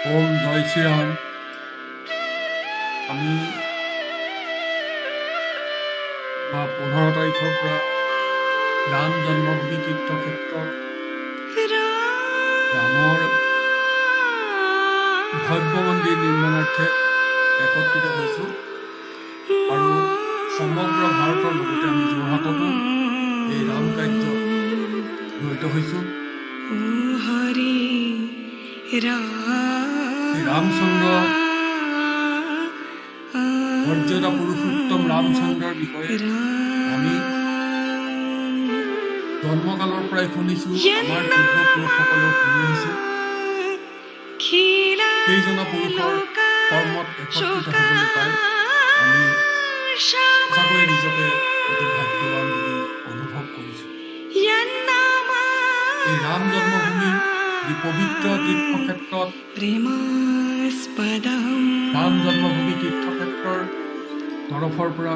ওম জয় শ্ৰীৰাম। আমি 15 তাৰিখৰ পৰা ৰাম জন্মভূমি তীৰ্থক্ষেত্ৰত ৰামৰ ভব্য মন্দিৰ নিৰ্মাণাৰ্থে একত্ৰিত হৈছোঁ আৰু সমগ্ৰ ভাৰতৰ লগতে আমি যোৰহাটতো এই ৰাম কাৰ্যত জড়িত হৈছোঁ। এই ৰামচন্দ্ৰ মৰ্যাদা পুৰুষোত্তম ৰামচন্দ্ৰৰ বিষয়ে আমি জন্মকালৰ পৰাই শুনিছোঁ, আমাৰ পূৰ্বপুৰুষসকলেও শুনি আহিছে। সেইজনা পুৰুষৰ কৰ্মত একত্ৰিত হ'বলৈ পাই আমি সঁচাকৈয়ে নিজকে অতি ভাগ্যৱান বুলি অনুভৱ কৰিছোঁ। এই ৰাম জন্মভূমিৰ যি পবিত্ৰ তীৰ্থক্ষেত্ৰত ৰাম জন্মভূমি তীৰ্থক্ষেত্ৰৰ তৰফৰ পৰা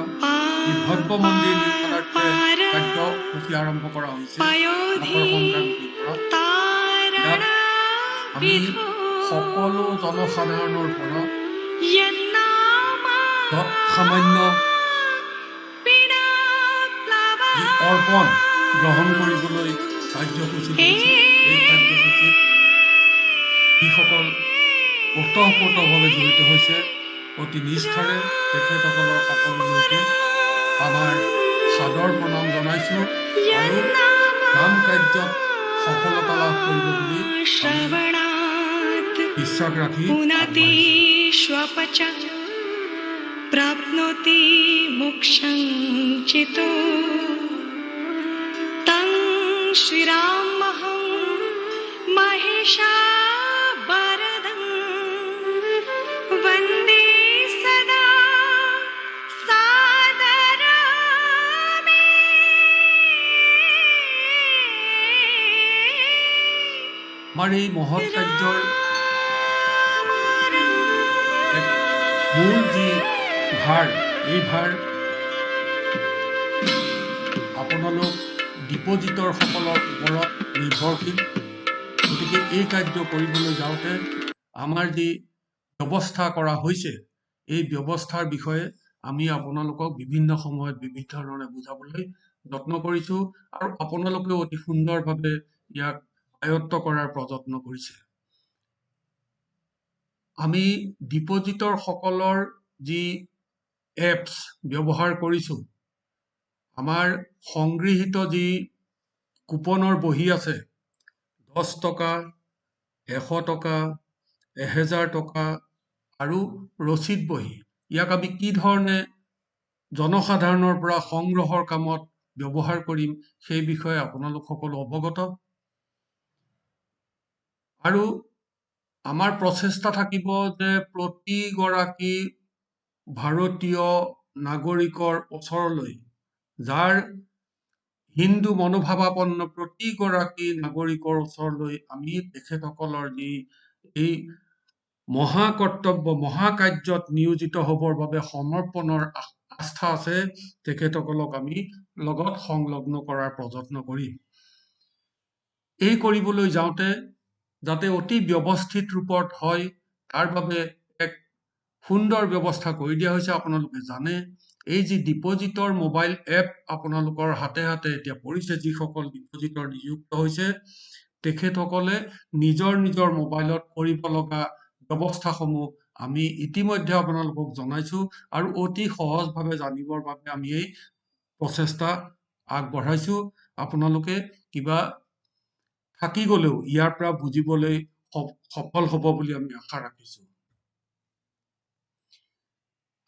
এই ভব্য মন্দিৰ নিৰ্মাণাৰ্থে কাৰ্যসূচী আৰম্ভ কৰা হৈছে। মকৰ সংক্ৰান্তিৰ পৰা ইয়াত আমি সকলো জনসাধাৰণৰ পৰা সামান্য যি অৰ্পণ গ্ৰহণ কৰিবলৈ কাৰ্যসূচী লৈছে। এই কাৰ্যসূচীত যিসকল ওতঃপ্ৰোতভাৱে জড়িত হৈছে অতি নিষ্ঠাৰে তেখেতসকলৰ সকলোলৈকে আমাৰ সাদৰ প্ৰণাম জনাইছোঁ আৰু ৰাম কাৰ্যত সফলতা লাভ কৰিব বুলি বিশ্বাস ৰাখি प्राप्नोति मोक्षं चितो तं श्रीरामहं महिषावरदं वन्दे सदा सादरामि। আমাৰ এই মহৎ কাৰ্যৰ মূল যি ভাৰ, এই ভাৰ আপোনালোক ডিপজিটৰ সকলৰ ওপৰত নিৰ্ভৰশীল। গতিকে এই কাৰ্য কৰিবলৈ যাওঁতে আমাৰ যি ব্যৱস্থা কৰা হৈছে, এই ব্যৱস্থাৰ বিষয়ে আমি আপোনালোকক বিভিন্ন সময়ত বিভিন্ন ধৰণে বুজাবলৈ যত্ন কৰিছোঁ আৰু আপোনালোকেও অতি সুন্দৰভাৱে ইয়াক আয়ত্ত কৰাৰ প্ৰযত্ন কৰিছে। আমি ডিপজিটৰ সকলৰ যি এপছ ব্যৱহাৰ কৰিছোঁ, আমাৰ সংগৃহীত যি কুপনৰ বহী আছে, 10 টকা, 100 টকা, 1000 টকা আৰু ৰচিদ বহী, ইয়াক আমি কি ধৰণে জনসাধাৰণৰ পৰা সংগ্ৰহৰ কামত ব্যৱহাৰ কৰিম সেই বিষয়ে আপোনালোক সকলো অৱগত। আৰু আমাৰ প্ৰচেষ্টা থাকিব যে প্ৰতিগৰাকী ভাৰতীয় নাগৰিকৰ ওচৰলৈ, যাৰ হিন্দু মনোভাৱাপন্ন প্ৰতিগৰাকী নাগৰিকৰ ওচৰলৈ আমি তেখেতসকলৰ যি এই মহাকৰ্তব্য মহাকাৰ্যত নিয়োজিত হ'বৰ বাবে সমৰ্পণৰ আস্থা আছে, তেখেতসকলক আমি লগত সংলগ্ন কৰাৰ প্ৰযত্ন কৰিম। এই কৰিবলৈ যাওঁতে যাতে অতি ব্যৱস্থিত ৰূপত হয়, তাৰ বাবে এক সুন্দৰ ব্যৱস্থা কৰি দিয়া হৈছে। আপোনালোকে জানে, এই যি ডিপজিটৰ মোবাইল এপ আপোনালোকৰ হাতে হাতে এতিয়া পৰিছে, যিসকল ডিপজিটৰ নিযুক্ত হৈছে তেখেতসকলে নিজৰ নিজৰ মোবাইলত কৰিব লগা ব্যৱস্থাসমূহ আমি ইতিমধ্যে আপোনালোকক জনাইছোঁ আৰু অতি সহজভাৱে জানিবৰ বাবে আমি এই প্ৰচেষ্টা আগবঢ়াইছোঁ। আপোনালোকে কিবা থাকি গ'লেও ইয়াৰ পৰা বুজিবলৈ সফল হ'ব বুলি আমি আশা ৰাখিছোঁ।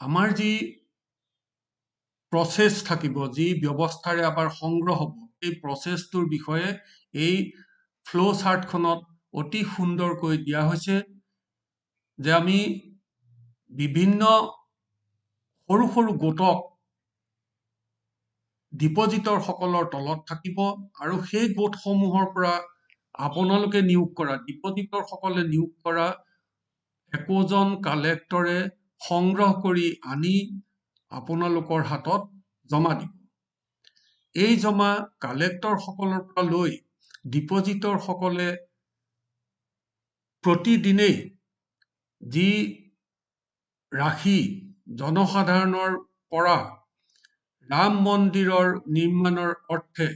আমাৰ যি প্ৰচেছ থাকিব, যি ব্যৱস্থাৰে আমাৰ সংগ্ৰহ হ'ব, এই প্ৰচেছটোৰ বিষয়ে এই ফ্ল' চাৰ্টখনত অতি সুন্দৰকৈ দিয়া হৈছে যে আমি বিভিন্ন সৰু সৰু গোটক ডিপজিটৰ সকলৰ তলত থাকিব আৰু সেই গোটসমূহৰ পৰা আপোনালোকে নিয়োগ কৰা, ডিপজিটৰ সকলে নিয়োগ কৰা একোজন কালেক্টৰে সংগ্ৰহ কৰি আনি আপোনালোকৰ হাতত জমা দিব। এই জমা কালেক্টৰ সকলৰ পৰা লৈ ডিপজিটৰ সকলে প্ৰতিদিনেই যি ৰাশি জনসাধাৰণৰ পৰা ৰাম মন্দিৰৰ নিৰ্মাণৰ অৰ্থে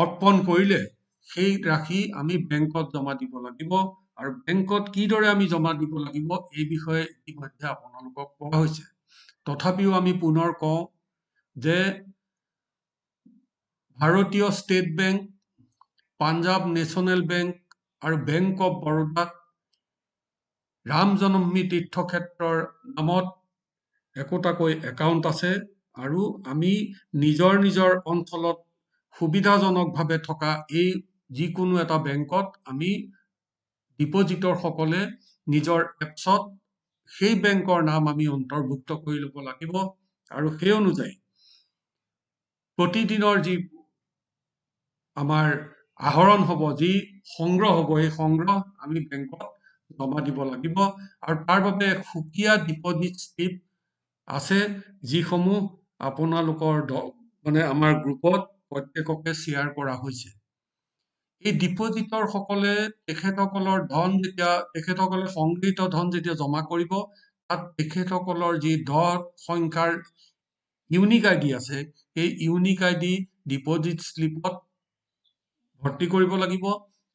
অৰ্পণ কৰিলে সেই ৰাশি আমি বেংকত জমা দিব লাগিব। আৰু বেংকত কিদৰে আমি জমা দিব লাগিব এই বিষয়ে ইতিমধ্যে আপোনালোকক কোৱা হৈছে। তথাপিও আমি পুনৰ কওঁ যে ভাৰতীয় state bank, Punjab national bank আৰু বেংক অৱ বৰোদাত ৰাম জন্মভূমি তীৰ্থক্ষেত্ৰৰ নামত একোটাকৈ একাউণ্ট আছে। আৰু আমি নিজৰ নিজৰ অঞ্চলত সুবিধাজনকভাৱে থকা এই যিকোনো এটা বেংকত আমি ডিপজিটৰ সকলে নিজৰ এপছত সেই বেংকৰ নাম আমি অন্তৰ্ভুক্ত কৰি ল'ব লাগিব। আৰু সেই অনুযায়ী প্ৰতিদিনৰ যি আমাৰ আহৰণ হ'ব, যি সংগ্ৰহ হ'ব, এই সংগ্ৰহ আমি বেংকত জমা দিব লাগিব। আৰু তাৰ বাবে সুকীয়া ডিপজিট স্লিপ আছে, যিসমূহ আপোনালোকৰ আমাৰ গ্ৰুপত প্ৰত্যেককে শ্বেয়াৰ কৰা হৈছে। এই ডিপজিটৰ সকলে তেখেতসকলৰ ধন যেতিয়া তেখেতসকলে সংগৃহীত ধন যেতিয়া জমা কৰিব, তাত তেখেতসকলৰ যি 10 সংখ্যাৰ ইউনিক আইডি আছে, এই ইউনিক আইডি ডিপজিট শ্লিপত ভৰ্তি কৰিব লাগিব।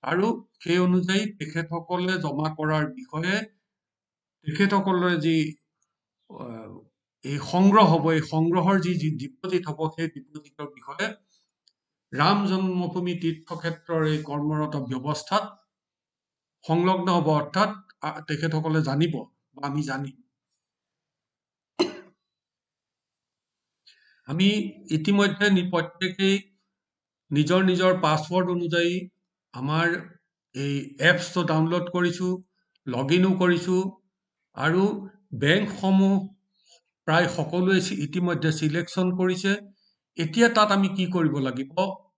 আৰু সেই অনুযায়ী তেখেতসকলে জমা কৰাৰ বিষয়ে তেখেতসকলে যি এই সংগ্ৰহ হ'ব, এই সংগ্ৰহৰ যি ডিপজিট হ'ব, সেই ডিপজিটৰ বিষয়ে ৰাম জন্মভূমি তীৰ্থক্ষেত্ৰৰ এই কৰ্মৰত ব্যৱস্থাত সংলগ্ন হ'ব। অৰ্থাৎ তেখেতসকলে জানিব বা আমি জানিম। আমি ইতিমধ্যে প্ৰত্যেকেই নিজৰ নিজৰ পাছৱৰ্ড অনুযায়ী আমাৰ এই এপছটো ডাউনলোড কৰিছোঁ, লগইনো কৰিছোঁ। আৰু বেংকসমূহ প্ৰায় সকলোৱে ইতিমধ্যে চিলেকশ্যন কৰিছে। এতিয়া তাত আমি কি কৰিব লাগিব,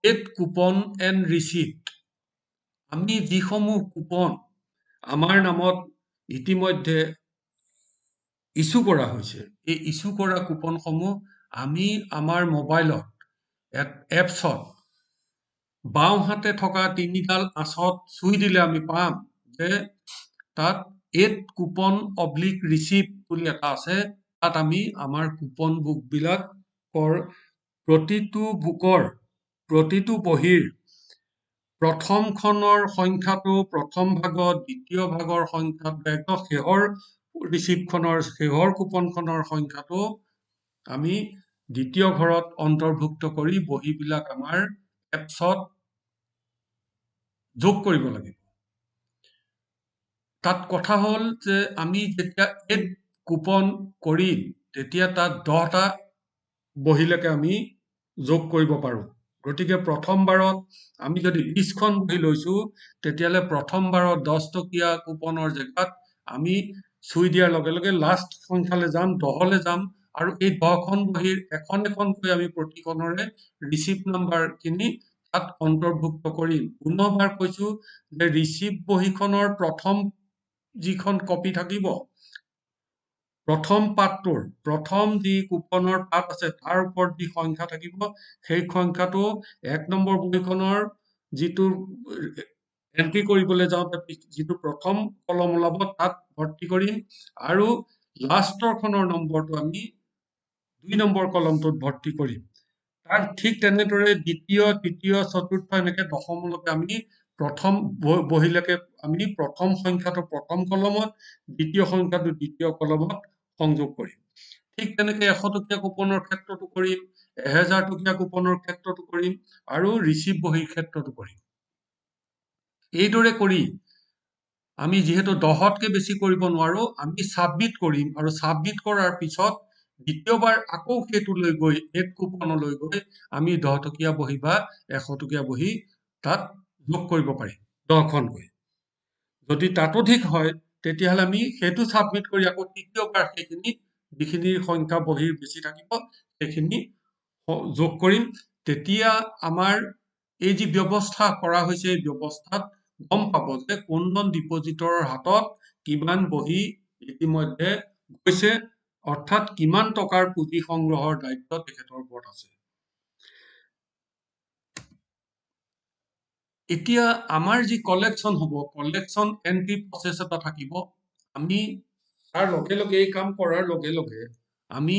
গেট কুপন এণ্ড ৰিচিপ্ট। আমি যিসমূহ কুপন আমাৰ নামত ইতিমধ্যে ইছ্যু কৰা হৈছে, এই ইছ্যু কৰা কুপনসমূহ আমি আমাৰ মোবাইলত এপছত বাওঁহাতে থকা 3ডাল আঁচত চুই দিলে আমি পাম যে তাত এড কুপন অব্লিক ৰিচিপ্ট বুলি এটা আছে। তাত আমি আমাৰ কুপন বুকবিলাকৰ প্ৰতিটো বহীৰ প্ৰথমখনৰ সংখ্যাটো প্ৰথম ভাগত, দ্বিতীয় ভাগৰ সংখ্যাটো একদম শেহৰ ৰিচিপ্টখনৰ শেহৰ কুপনখনৰ সংখ্যাটো আমি দ্বিতীয় ঘৰত অন্তৰ্ভুক্ত কৰি বহীবিলাক আমাৰ এপছত যোগ কৰিব লাগিব। তাত কথা হ'ল যে আমি যেতিয়া এড কুপন কৰিম, তেতিয়া তাত 10টা বহীলৈকে আমি যোগ কৰিব পাৰোঁ। গতিকে প্ৰথমবাৰত আমি যদি 20খন বহী লৈছোঁ, তেতিয়াহ'লে প্ৰথমবাৰত 10 টকীয়া কুপনৰ জেগাত আমি চুই দিয়াৰ লগে লগে লাষ্ট সংখ্যালৈ যাম, 10লৈ যাম। আৰু এই 10খন বহীৰ এখন এখনকৈ আমি প্ৰতিখনৰে ৰিচিপ্ট নাম্বাৰখিনি তাত অন্তৰ্ভুক্ত কৰিম। পুনৰবাৰ কৈছোঁ যে ৰিচিপ্ট বহীখনৰ প্ৰথম যিখন কপি থাকিব, প্ৰথম পাতটোৰ প্ৰথম যি কুপনৰ পাত আছে তাৰ ওপৰত যি সংখ্যা থাকিব, সেই সংখ্যাটো 1 নম্বৰ বহীখনৰ যিটো এন্ট্ৰি কৰিবলৈ যাওঁতে যিটো প্ৰথম কলম ওলাব তাত ভৰ্তি কৰিম। আৰু লাষ্টৰখনৰ নম্বৰটো আমি 2 নম্বৰ কলমটোত ভৰ্তি কৰিম। তাৰ ঠিক তেনেদৰে দ্বিতীয়, তৃতীয়, চতুৰ্থ এনেকে দশমলৈকে আমি প্ৰথম বহীলৈকে আমি প্ৰথম সংখ্যাটো প্ৰথম কলমত, দ্বিতীয় সংখ্যাটো দ্বিতীয় কলমত সংযোগ কৰিম। ঠিক তেনেকে 100 টকীয়া কুপনৰ ক্ষেত্ৰতো কৰিম, 1000 টকীয়া কুপনৰ ক্ষেত্ৰতো কৰিম, আৰু ৰিচিপ্ট বহীৰ ক্ষেত্ৰতো কৰিম। এইদৰে কৰি আমি যিহেতু 10তকৈ বেছি কৰিব নোৱাৰো, আমি ছাবমিট কৰিম। আৰু ছাবমিট কৰাৰ পিছত দ্বিতীয়বাৰ আকৌ সেইটোলৈ গৈ এড কুপনলৈ গৈ আমি 10 টকীয়া বহী বা 100 টকীয়া বহী তাত যোগ কৰিব পাৰিম, 10খনকৈ। যদি তাতো ঠিক হয়, তেতিয়াহ'লে আমি সেইটো ছাবমিট কৰি আকৌ তৃতীয়বাৰ সেইখিনি যিখিনি সংখ্যা বহীৰ বেছি থাকিব সেইখিনি যোগ কৰিম। তেতিয়া আমাৰ এই যি ব্যৱস্থা কৰা হৈছে, এই ব্যৱস্থাত গম পাব যে কোনজন ডিপজিটৰৰ হাতত কিমান বহী ইতিমধ্যে গৈছে, অৰ্থাৎ কিমান টকাৰ পুঁজি সংগ্ৰহৰ দায়িত্ব তেখেতৰ ওপৰত আছে। এতিয়া আমাৰ যি কলেকশ্যন হ'ব, কলেকশ্যন এন্ট্ৰি প্ৰচেছ এটা থাকিব। আমি তাৰ লগে লগে এই কাম কৰাৰ লগে লগে আমি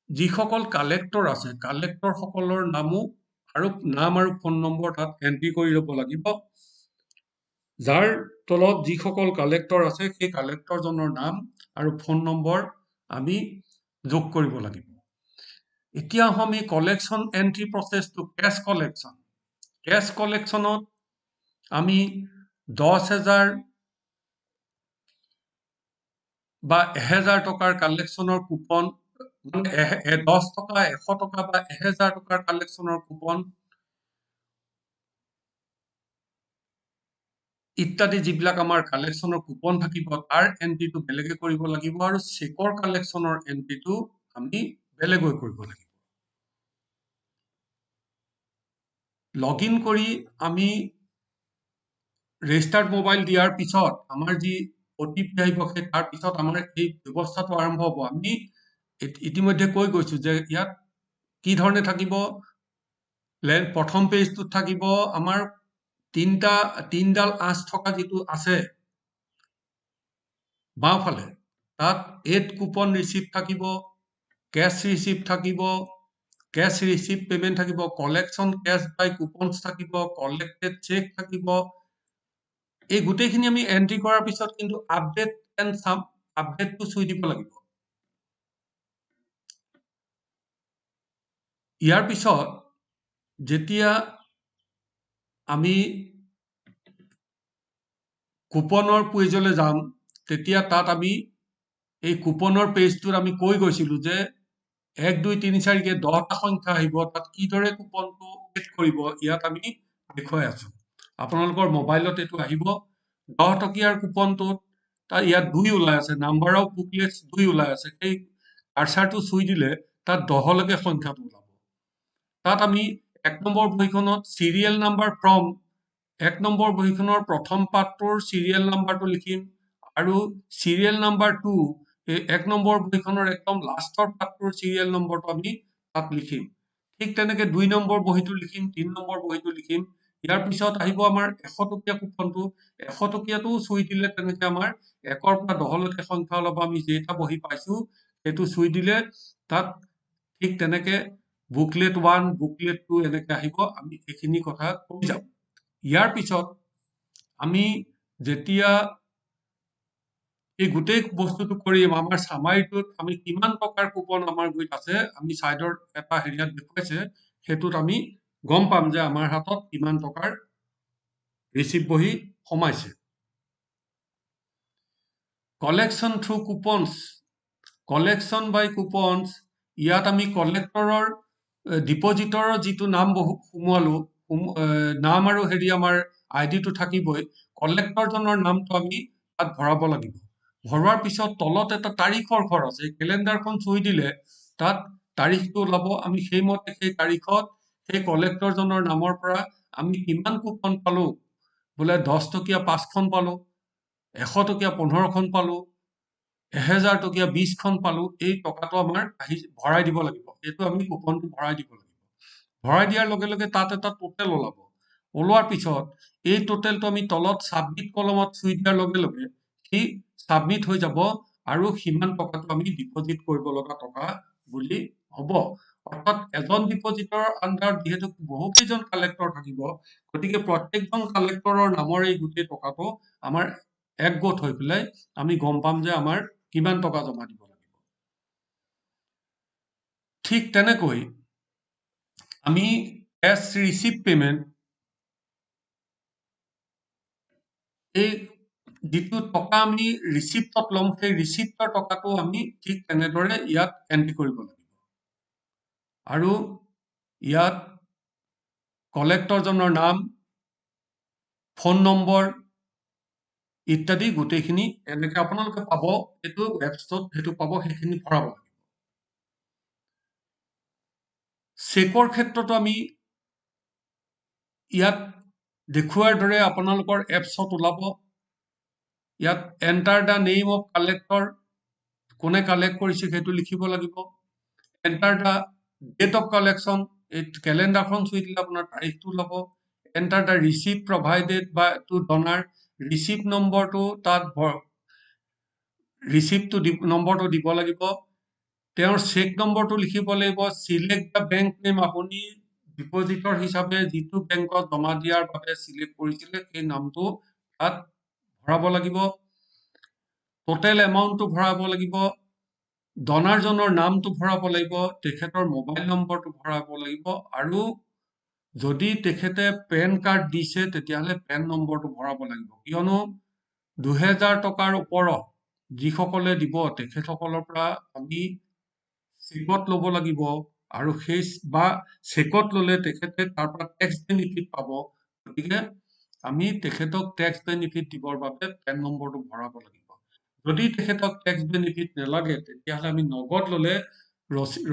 যিসকল কালেক্টৰ আছে, কালেক্টৰ সকলৰ নাম আৰু ফোন নম্বৰ তাত এন্ট্ৰি কৰি ল'ব লাগিব। যাৰ তলত যিসকল কালেক্টৰ আছে সেই কালেক্টৰজনৰ নাম আৰু ফোন নম্বৰ আমি যোগ কৰিব লাগিব। এতিয়া আমি কলেকশ্যন এন্ট্ৰি প্ৰচেছটো কেছ কলেকশ্যন। কেছ কলেকশ্যনত আমি 10,000 বা 1,000 টকাৰ কালেকশ্যনৰ কুপন, 10 টকা, 100 টকা বা 1,000 টকাৰ কালেকশ্যনৰ কুপন ইত্যাদি যিবিলাক আমাৰ কালেকশ্যনৰ কুপন থাকিব তাৰ এন্ট্ৰিটো বেলেগে কৰিব লাগিব আৰু চেকৰ কালেকশ্যনৰ এন্ট্ৰিটো আমি বেলেগকৈ কৰিব লাগিব। লগইন কৰি আমি ৰেজিষ্টাৰ্ড মোবাইল দিয়াৰ পিছত আমাৰ যি OTP আহিব সেই তাৰ পিছত আমাৰ এই ব্যৱস্থাটো আৰম্ভ হ'ব। আমি ইতিমধ্যে কৈ গৈছো যে ইয়াত কি ধৰণে থাকিব। প্ৰথম পেজটোত থাকিব আমাৰ তিনডাল আঁচ থকা যিটো আছে বাওঁফালে, তাত এড কুপন ৰিচিপ্ট থাকিব, কেছ ৰিচিপ্ট থাকিব, কেছ ৰিচিপ্ট পেমেণ্ট থাকিব, কলেকশ্যন কেছ বাই কুপনছ থাকিব, কলেক্টেড চেক থাকিব। এই গোটেইখিনি আমি এন্ট্ৰি কৰাৰ পিছত কিন্তু আপডেট এণ্ড চাম আপডেটটো চুই দিব লাগিব। ইয়াৰ পিছত যেতিয়া আমি কুপনৰ পেজলৈ যাম তেতিয়া তাত আমি এই কুপনৰ পেজটোত আমি কৈ গৈছিলো যে 1, 2, 3, 4 কে 10টা সংখ্যা আহিব, তাত কিদৰে কুপনটো এড কৰিব ইয়াত আমি দেখুৱাই আছো। আপোনালোকৰ মোবাইলত এইটো আহিব। 10 টকীয়াৰ কুপনটোত ইয়াত 2 ওলাই আছে, নাম্বাৰ অফ বুকলেটছ 2 ওলাই আছে। সেই কাৰ্চাৰটো চুই দিলে তাত 10লৈকে সংখ্যাটো ওলাব। তাত আমি 1 নম্বৰ বহীখনত চিৰিয়েল নাম্বাৰ ফ্ৰম 1 নম্বৰ বহীখনৰ প্ৰথম পাঠটোৰ চিৰিয়েল নাম্বাৰটো লিখিম আৰু চিৰিয়েল নাম্বাৰ 2 এই 1 নম্বৰ বহীখনৰ একদম লাষ্টৰ পাঠটোৰ চিৰিয়েল নম্বৰটো আমি তাত লিখিম। ঠিক তেনেকে 2 নম্বৰ বহীটো লিখিম, 3 নম্বৰ বহীটো লিখিম। ইয়াৰ পিছত আহিব আমাৰ 100 টকীয়া কুপনটো। 100 টকীয়াটো চুই দিলে তেনেকে আমাৰ 1ৰ পৰা 10লৈকে সংখ্যা ওলাব। আমি যেইটা বহী পাইছো সেইটো চুই দিলে তাত ঠিক তেনেকে বুকলেট 1, বুকলেট 2 এনেকে আহিব। আমি এইখিনি কথা কৈ যাম। ইয়াৰ পিছত আমি যেতিয়া এই গোটেই বস্তুটো কৰিম, আমাৰ চামাৰীটোত আমি কিমান টকাৰ কুপন আমাৰ গুৰিত আছে আমি চাইডৰ এটা হেৰিয়াত দেখুৱাইছে, সেইটোত আমি গম পাম যে আমাৰ হাতত কিমান টকাৰ ৰিচিপ্ট বহী সোমাইছে। কলেকশ্যন থ্ৰু কুপনছ, কলেকশ্যন বাই কুপনছ, ইয়াত আমি কলেক্টৰৰ ডিপজিটৰৰ যিটো নাম সোমোৱালো, নাম আৰু আমাৰ আইডিটো থাকিবই। কলেক্টৰজনৰ নামটো আমি তাত ভৰাব লাগিব। ভৰোৱাৰ পিছত তলত এটা তাৰিখৰ ঘৰ আছে, কেলেণ্ডাৰখন চুই দিলে তাত তাৰিখটো ওলাব। আমি সেইমতে সেই তাৰিখত সেই কলেক্টৰজনৰ নামৰ পৰা আমি কিমান কুপন পালো, বোলে 10 টকীয়া 5খন পালো, 100 টকীয়া 15খন পালো, 1000 টকীয়া 20খন পালো, এই টকাটো আমাৰ ভৰাই দিব লাগিব। এইটো আমি কুপনটো ভৰাই দিব লাগিব। ভৰাই দিয়াৰ লগে লগে তাত এটা টোটেল ওলাব। ওলোৱাৰ পিছত এই টোটেলটো আমি তলত ছাবমিট কলমত চুই দিয়াৰ লগে লগে সি ছাবমিট হৈ যাব আৰু সিমান টকাটো আমি ডিপজিট কৰিব লগা টকা বুলি হ'ব। অৰ্থাৎ এজন ডিপজিটৰৰ আণ্ডাৰত যিহেতু বহুকেইজন কালেক্টৰ থাকিব, গতিকে প্ৰত্যেকজন কালেক্টৰৰ নামৰ এই গোটেই টকাটো আমাৰ একগোট হৈ পেলাই আমি গম পাম যে আমাৰ কিমান টকা জমা দিব লাগিব। ঠিক তেনেকৈ আমি কেছ ৰিচিপ্ট পেমেণ্ট, এই যিটো টকা আমি ৰিচিপ্টত ল'ম সেই ৰিচিপ্টৰ টকাটো আমি ঠিক তেনেদৰে ইয়াত এন্ট্ৰি কৰিব লাগিব। আৰু ইয়াত কলেক্টৰজনৰ নাম, ফোন নম্বৰ ইত্যাদি গোটেইখিনি এনেকে আপোনালোকে পাব। এইটো ৱেবছাইটত সেইটো পাব, সেইখিনি ভৰাব লাগিব। চেকৰ ক্ষেত্ৰতো আমি ইয়াত দেখুৱাৰ দৰে আপোনালোকৰ এপছত ওলাব। ইয়াত enter the name of collector, কোনে কালেক্ট কৰিছে সেইটো লিখিব লাগিব। Enter the date of collection, এই কেলেণ্ডাৰখন চুই দিলে আপোনাৰ তাৰিখটো ওলাব। enter the receipt provided by to donor, receipt নম্বৰটো তাত ৰিচিপ্টটো নম্বৰটো দিব লাগিব, তেওঁৰ চেক নম্বৰটো লিখিব লাগিব, সিলেক্ট দ্য বেংক নেম, আপুনি ডিপজিটৰ হিচাপে যিটো বেংকত জমা দিয়াৰ বাবে সিলেক্ট কৰিছিলে সেই নামটো তাত ভৰাব লাগিব, টোটেল এমাউণ্টটো ভৰাব লাগিব, ডনাৰজনৰ নামটো ভৰাব লাগিব, তেখেতৰ মোবাইল নম্বৰটো ভৰাব লাগিব, আৰু যদি তেখেতে পেন কাৰ্ড দিছে তেতিয়াহ'লে পেন নম্বৰটো ভৰাব লাগিব, কিয়নো 2000 টকাৰ ওপৰত যিসকলে দিব তেখেতসকলৰ পৰা আমি চেকত ল'ব লাগিব, আৰু সেই বা চেকত ল'লে তেখেতে তাৰ পৰা টেক্স বেনিফিট পাব, গতিকে আমি তেখেতক টেক্স বেনিফিট দিবৰ বাবে পেন নম্বৰটো ভৰাব লাগিব। যদি তেখেতক টেক্স বেনিফিট নালাগে তেতিয়াহ'লে আমি নগদ ল'লে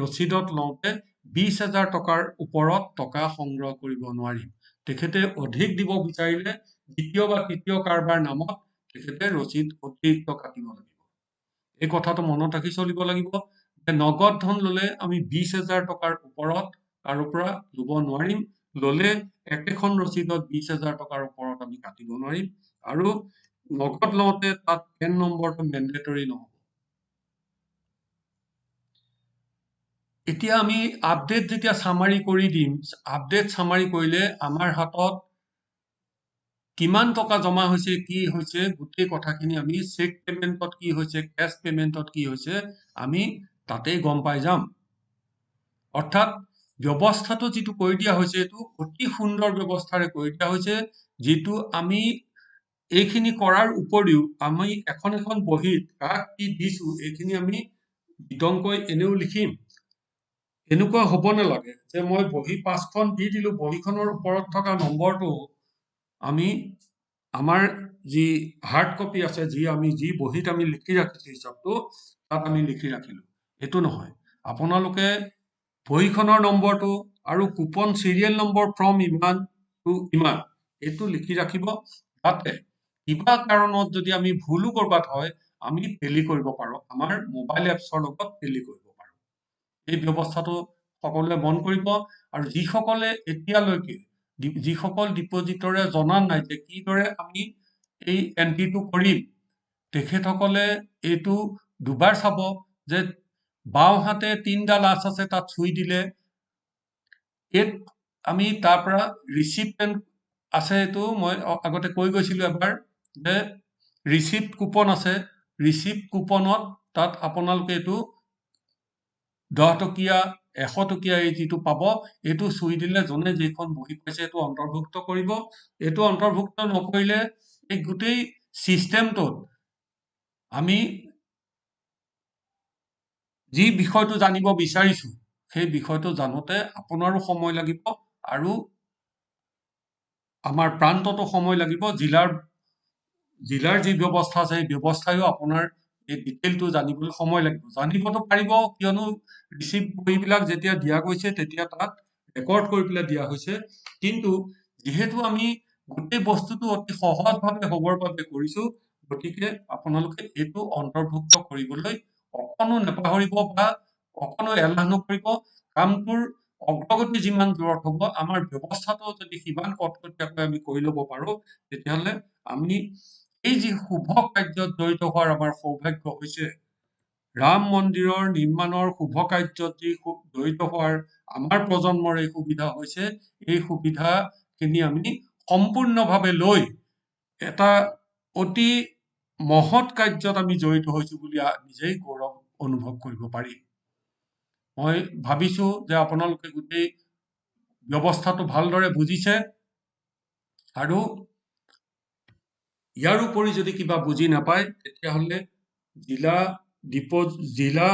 ৰচিদত লওঁতে 20,000 টকাৰ ওপৰত টকা সংগ্ৰহ কৰিব নোৱাৰিম। তেখেতে অধিক দিব বিচাৰিলে দ্বিতীয় বা তৃতীয় কাৰোবাৰ নামত তেখেতে ৰচিদ অতিৰিক্ত কাটিব লাগিব। এই কথাটো মনত ৰাখি চলিব লাগিব যে নগদ ধন ল'লে আমি 20,000 টকাৰ ওপৰত কাৰো পৰা ল'ব নোৱাৰিম, ল'লে একেখন ৰচিদত 20,000 টকাৰ ওপৰত আমি কাটিব নোৱাৰিম, আৰু নগদ লওঁতে তাত পেন নম্বৰটো মেণ্ডেটৰী নহ'ব। এতিয়া আমি আপডেট যেতিয়া সামাৰি কৰি দিম, আপডেট সামাৰি কৰিলে আমাৰ হাতত কিমান টকা জমা হৈছে, কি হৈছে, গোটেই কথাখিনি আমি চেক পেমেণ্টত কি হৈছে, কেছ পেমেণ্টত কি হৈছে, আমি তাতেই গম পাই যাম। অৰ্থাৎ ব্যৱস্থাটো যিটো কৰি দিয়া হৈছে এইটো অতি সুন্দৰ ব্যৱস্থাৰে কৰি দিয়া হৈছে, যিটো আমি এইখিনি কৰাৰ উপৰিও আমি এখন এখন বহীত কাক কি দিছো এইখিনি আমি বিতংকৈ এনেও লিখিম। এনেকুৱা হ'ব নালাগে যে মই বহী 5খন দি দিলো, বহীখনৰ ওপৰত থকা নম্বৰটো আমি আমাৰ যি হাৰ্ড কপি আছে, যি বহীত আমি লিখি ৰাখিছো হিচাপটো তাত আমি লিখি ৰাখিলো, এইটো নহয়। আপোনালোকে বহীখনৰ নম্বৰটো আৰু কুপন চিৰিয়েল নম্বৰ ফ্ৰম ইমান টু ইমান এইটো লিখি ৰাখিব, যাতে কিবা কাৰণত যদি আমি ভুলো কৰবাত হয় আমি টেলি কৰিব পাৰো, আমাৰ মোবাইল এপছৰ লগত টেলি কৰিব পাৰো। এই ব্যৱস্থাটো সকলোৱে মন কৰিব, আৰু যিসকলে এতিয়ালৈকে যিসকল ডিপজিটৰে জনা নাই যে কিদৰে আমি এই এন্ট্ৰিটো কৰিম, তেখেতসকলে এইটো দুবাৰ চাব যে বাওঁহাতে 3ডাল আঁচ আছে, তাত চুই দিলে আমি তাৰ পৰা ৰিচিপ্ট আছে, এইটো মই আগতে কৈ গৈছিলো এবাৰ যে ৰিচিপ্ট কুপন আছে, ৰিচিপ্ট কুপনত তাত আপোনালোকে এইটো 10 টকীয়া 100 টকীয়া এই যিটো পাব এইটো চুই দিলে যোনে যিখন বহি পাইছে এইটো অন্তৰ্ভুক্ত কৰিব। এইটো অন্তৰ্ভুক্ত নকৰিলে এই গোটেই সিস্টেমটোত আমি যি বিষয়টো জানিব বিচাৰিছো সেই বিষয়টো জানোতে আপোনাৰো সময় লাগিব, আৰু আমাৰ প্ৰান্ততো সময় লাগিব, জিলাৰ যি ব্যৱস্থা আছে সেই ব্যৱস্থায়ো আপোনাৰ এই ডিটেইলটো জানিবলৈ সময় লাগিব। জানিবতো পাৰিব, কিয়নো ৰিচিপ্ট বহীবিলাক যেতিয়া দিয়া গৈছে তেতিয়া তাত ৰেকৰ্ড কৰি পেলাই দিয়া হৈছে, কিন্তু যিহেতু আমি গোটেই বস্তুটো অতি সহজভাৱে হ'বৰ বাবে কৰিছো, গতিকে আপোনালোকে এইটো অন্তৰ্ভুক্ত কৰিবলৈ অকণো নাপাহৰিব বা অকণো এলাহ নকৰিব। কামটোৰ অগ্ৰগতি যিমান দূৰত হ'ব, আমাৰ ব্যৱস্থাটো যদি সিমান কটকটীয়াকৈ আমি কৰি ল'ব পাৰো, তেতিয়াহ'লে আমি এই যি শুভ কাৰ্যত জড়িত হোৱাৰ আমাৰ সৌভাগ্য হৈছে, ৰাম মন্দিৰৰ নিৰ্মাণৰ শুভ কাৰ্যত যি জড়িত হোৱাৰ আমাৰ প্ৰজন্মৰ এই সুবিধা হৈছে, এই সুবিধাখিনি আমি সম্পূৰ্ণভাৱে লৈ এটা অতি মহৎ কাৰ্যত আমি জড়িত হৈছো বুলি নিজেই গৌৰৱ অনুভৱ কৰিব পাৰি। মই ভাবিছো যে আপোনালোকে গোটেই ব্যৱস্থাটো ভালদৰে বুজিছে, আৰু ইয়াৰ উপৰি যদি কিবা বুজি নাপায় তেতিয়াহ'লে জিলা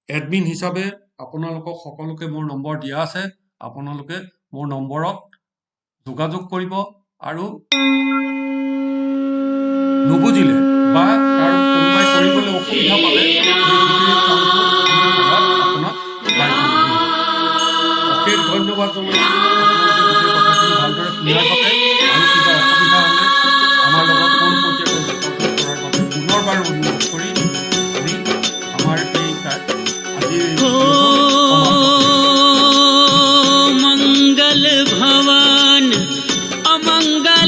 এডমিন হিচাপে আপোনালোকক সকলোকে মোৰ নম্বৰ দিয়া আছে, আপোনালোকে মোৰ নম্বৰত যোগাযোগ কৰিব, আৰু নুবুজিলে বা কোনোবাই কৰিবলৈ অসুবিধা পালে এই গোটেই কামটো আমি কৰাত আপোনাক সহায় কৰিব। অশেষ ধন্যবাদ জনাইছো, আপোনালোকে গোটেই কথাখিনি ভালদৰে শুনাৰ বাবে।